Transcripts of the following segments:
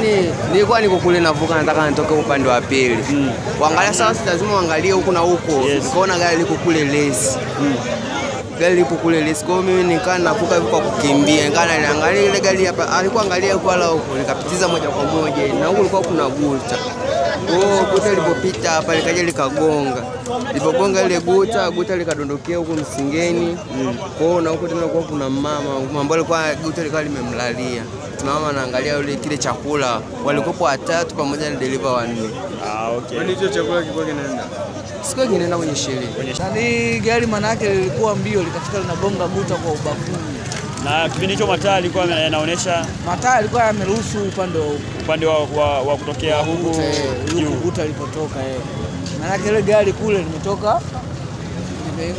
yani nilikuwa niko kule navuka nataka nitoke upande wa pili. Kuangalia sasa lazima uangalie huko na huko. Nikaona gari liko kule lesi. Gari lipo kule lesi. Kwa hiyo mimi nikaa navuka hivi kwa kukimbia. Nikaa naangalia ile gari hapa. Alikuwa angalia huko wala huko. Nikapitiza moja kwa moja. Na huko kulikuwa kuna guta. Guta lilipopita hapa likaja likagonga. Lilipogonga ile guta likadondokea huko msingeni. Kwa hiyo na huko tena kulikuwa kuna mama ambaye alikuwa guta likawa limemlalia. Mama anaangalia yule kile chakula. Walikuwa watatu pamoja na dereva wanne. Okay. Kwani hicho chakula kilikuwa kinaenda? Sikuwa kinaenda kwenye sherehe. Nani gari manake lilikuwa mbio likafika linagonga guta kwa ubavuni. Na kipindi hicho mataa alikuwa yanaonyesha mataa alikuwa yameruhusu upande wa kutokea huko guta lipotoka Manake ile gari kule limetoka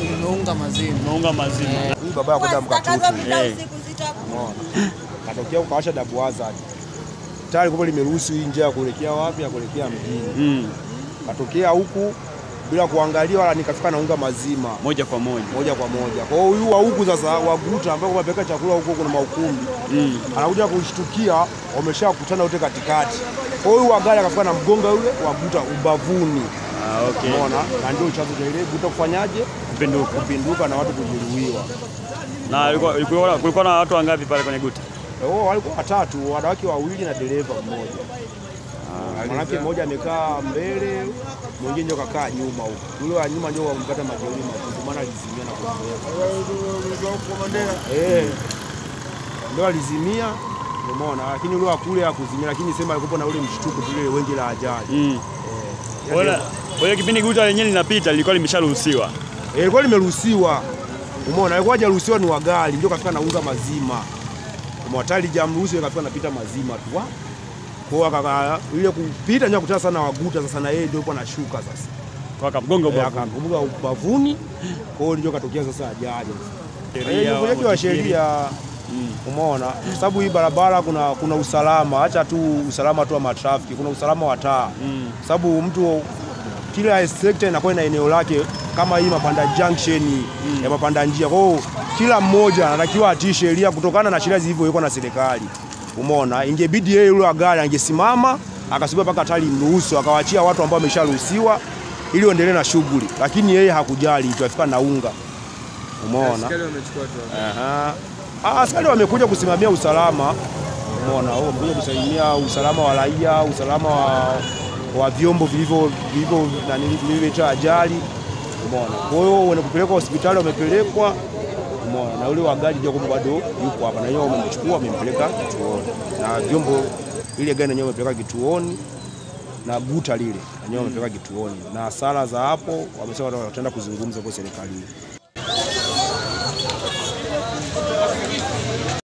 limeunga mazima. Huyu baba kwenda Mkatutu. Katokea ukawasha double hazard. Tayari kwa limeruhusu hii njia ya kuelekea wapi? Ya kuelekea mjini. Katokea huku bila kuangalia wala nikafika naunga mazima moja kwa moja. Kwa hiyo huyu wa huku sasa wa guta ambao wamepeka chakula huko kuna maukumbi. Anakuja kushtukia wameshakutana wote katikati. Kwa hiyo wa gari akafika na mgonga yule wa guta ubavuni. Okay. Unaona? Na ndio chanzo cha ile guta kufanyaje? Kupinduka na watu kujeruhiwa. Na kulikuwa na watu wangapi pale kwenye guta? Walikuwa watatu, wanawake wawili na dereva mmoja. Mwanamke mmoja amekaa mbele, mwingine ndio kakaa nyuma huko. Yule wa nyuma ndio wampata majeruhi makubwa maana alizimia na kufa. Ndio alizimia, umeona, lakini yule wa kule hakuzimia, lakini sema alikuwa na ule mshtuko vile wengi la ajali. Wale kipindi guta lenyewe linapita lilikuwa limesharuhusiwa. Ilikuwa limeruhusiwa. Umeona, alikuwa hajaruhusiwa ni wa gari ndio kafika naunga mazima. Mwatali jamruhusu akafika napita mazima tu. Kwa kaka ile kupita nje kutana sana waguta sasa na yeye ndio yupo anashuka sasa. Kwa akamgonga ubavuni. Kwa hiyo ndio katokea sasa ajali. Sheria wa sheria umeona sababu hii barabara kuna usalama, acha tu usalama tu wa matrafiki, kuna usalama wa taa. Sababu mtu kila sector inakuwa na eneo lake kama hii Mapanda junction ya Mapanda njia. Kwa hiyo kila mmoja anatakiwa atii sheria kutokana na sheria zilizowekwa na serikali. Umeona, ingebidi yeye yule gari angesimama akasubiri mpaka tali mruhusu akawaachia watu ambao wamesharuhusiwa ili waendelee na shughuli, lakini yeye hakujali, tuafika na unga. Umeona, askari wamechukua tu. Askari wamekuja kusimamia usalama. Umeona, wao wamekuja kusimamia usalama wa raia, usalama wa vyombo vilivyoacha ajali. Umeona, kwa hiyo wanapelekwa hospitali, wamepelekwa. Umeona, na yule wa gari ndio bado yuko hapa na yeye wamemchukua wamempeleka kituoni. Na vyombo ile gari yenyewe wamepeleka kituoni na guta lile yenyewe wamepeleka kituoni. Na hasara za hapo wamesema wataenda kuzungumza kwa serikali.